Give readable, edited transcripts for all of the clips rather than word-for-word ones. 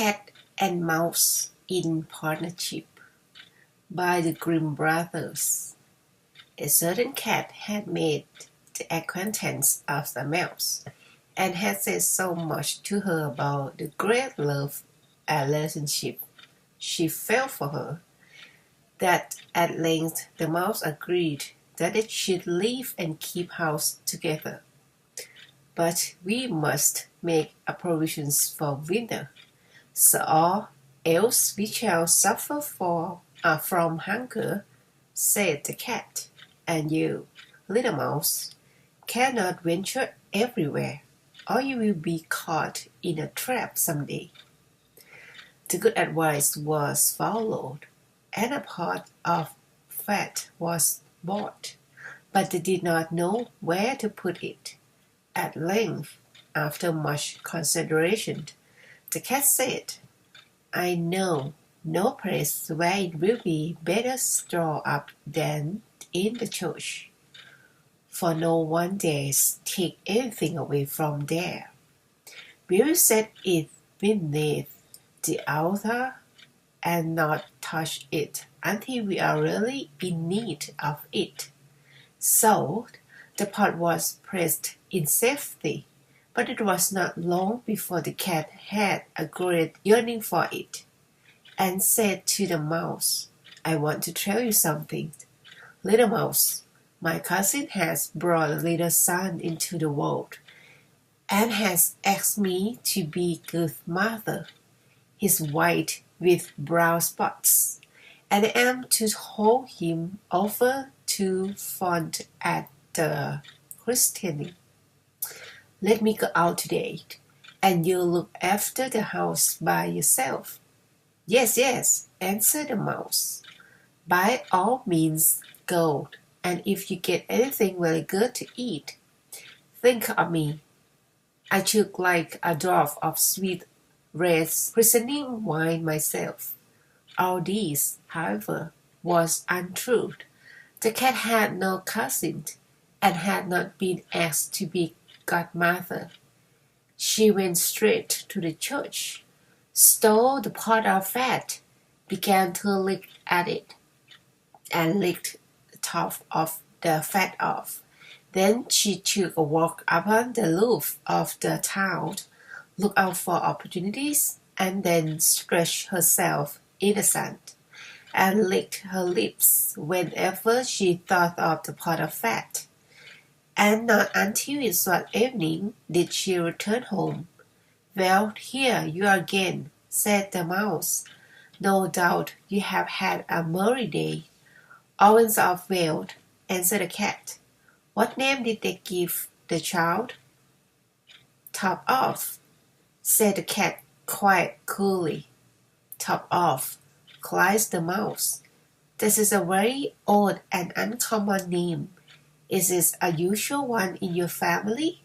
Cat and Mouse in Partnership by the Grimm Brothers. A certain cat had made the acquaintance of the mouse, and had said so much to her about the great love and relationship she felt for her, that at length the mouse agreed that they should live and keep house together. But we must make a provisions for winter, or else we shall suffer from hunger, said the cat, and you, little mouse, cannot venture everywhere, or you will be caught in a trap some day. The good advice was followed, and a pot of fat was bought, but they did not know where to put it. At length, after much consideration, the cat said, I know no place where it will be better stored up than in the church, for no one dares take anything away from there. We will set it beneath the altar and not touch it until we are really in need of it. So the pot was placed in safety, but it was not long before the cat had a great yearning for it, and said to the mouse, I want to tell you something. Little mouse, my cousin has brought a little son into the world, and has asked me to be good mother. He's white with brown spots, and I am to hold him over to font at the christening. Let me go out today, and you look after the house by yourself. Yes, yes, answered the mouse. By all means go, and if you get anything very good to eat, think of me. I should like a draught of sweet red christening wine myself. All this, however, was untrue. The cat had no cousin, and had not been asked to be godmother. She went straight to the church, stole the pot of fat, began to lick at it, and licked the top of the fat off. Then she took a walk upon the roof of the town, looked out for opportunities, and then stretched herself in the sun, and licked her lips whenever she thought of the pot of fat. And not until it was evening did she return home. Well, here you are again, said the mouse. No doubt you have had a merry day. All's of well, answered the cat. What name did they give the child? Top off, said the cat quite coolly. Top off, cries the mouse. This is a very odd and uncommon name. Is it a usual one in your family?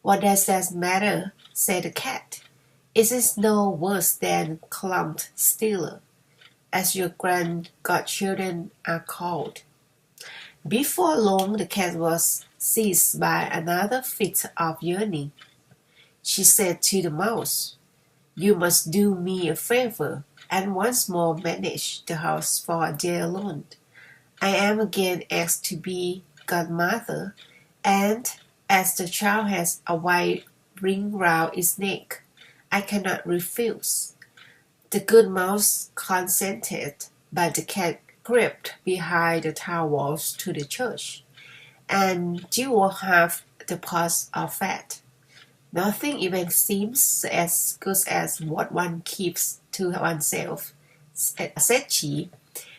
What does that matter? Said the cat. It is no worse than Clump Stealer, as your godchildren are called. Before long the cat was seized by another fit of yearning. She said to the mouse, You must do me a favor, and once more manage the house for a day alone. I am again asked to be godmother, and as the child has a white ring round its neck, I cannot refuse. The good mouse consented, but the cat crept behind the town walls to the church, and you will have the pots of fat. Nothing even seems as good as what one keeps to oneself, said she,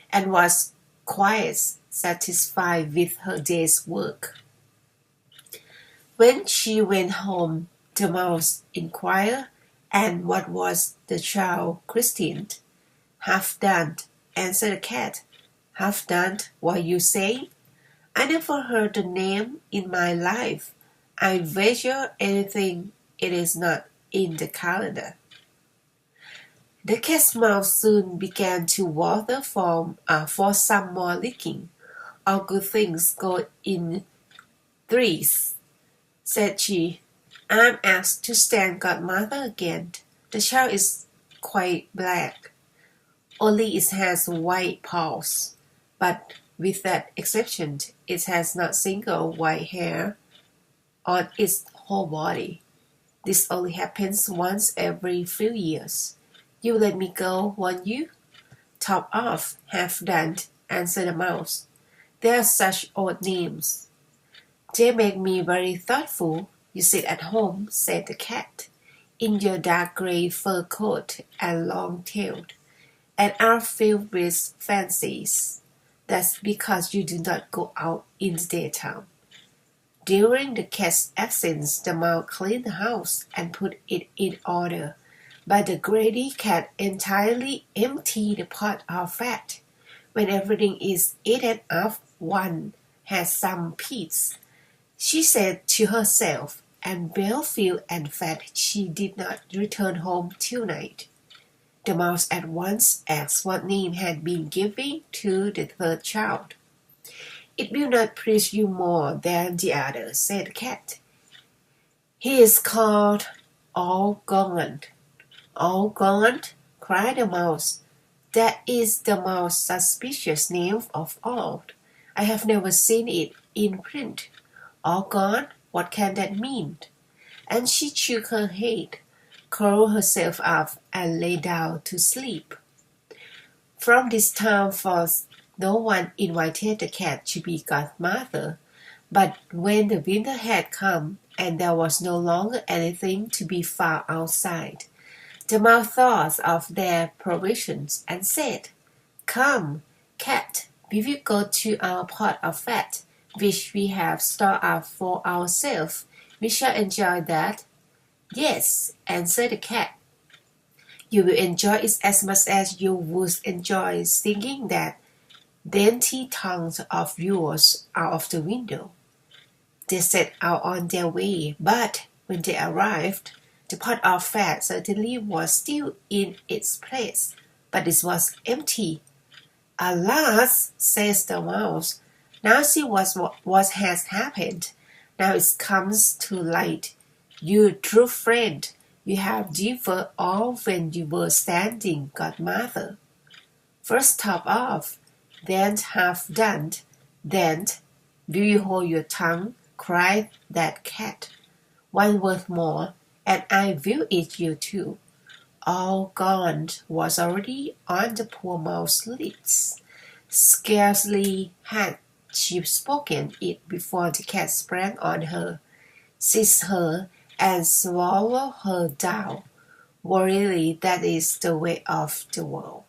and was quite satisfied with her day's work. When she went home, the mouse inquired, and what was the child christened? Half done, answered the cat. Half done, what you say? I never heard the name in my life. I wager anything it is not in the calendar. The cat's mouth soon began to water for some more licking. All good things go in threes, said she. I'm asked to stand godmother again. The child is quite black. Only it has white paws, but with that exception, it has not single white hair on its whole body. This only happens once every few years. You let me go, won't you? Top off, half done, answered the mouse. They are such odd names. They make me very thoughtful. You sit at home, said the cat, in your dark grey fur coat and long-tailed, and are filled with fancies. That's because you do not go out in the daytime. During the cat's absence, the mouse cleaned the house and put it in order, but the greedy cat entirely emptied the pot of fat. When everything is eaten up, one has some peace, she said to herself, and well filled and fat she did not return home till night. The mouse at once asked what name had been given to the third child. It will not please you more than the other, said the cat. He is called All Gone. All Gone, cried the mouse. That is the most suspicious name of all. I have never seen it in print. All gone? What can that mean? And she shook her head, curled herself up, and lay down to sleep. From this time forth, no one invited the cat to be godmother, but when the winter had come, and there was no longer anything to be found outside, the mouse thought of their provisions and said, Come, cat, we will go to our pot of fat, which we have stored up for ourselves. We shall enjoy that. Yes, answered the cat. You will enjoy it as much as you would enjoy singing that dainty tongue of yours out of the window. They set out on their way, but when they arrived, the pot of fat certainly was still in its place, but it was empty. Alas, says the mouse, now see what has happened. Now it comes to light. You true friend, you have devoured all when you were standing godmother. First top off, then half done, then will you hold your tongue, cried that cat. One word more, and I will eat you too. All gone was already on the poor mouse's lips. Scarcely had she spoken it before the cat sprang on her, seized her, and swallowed her down. Really, that is the way of the world.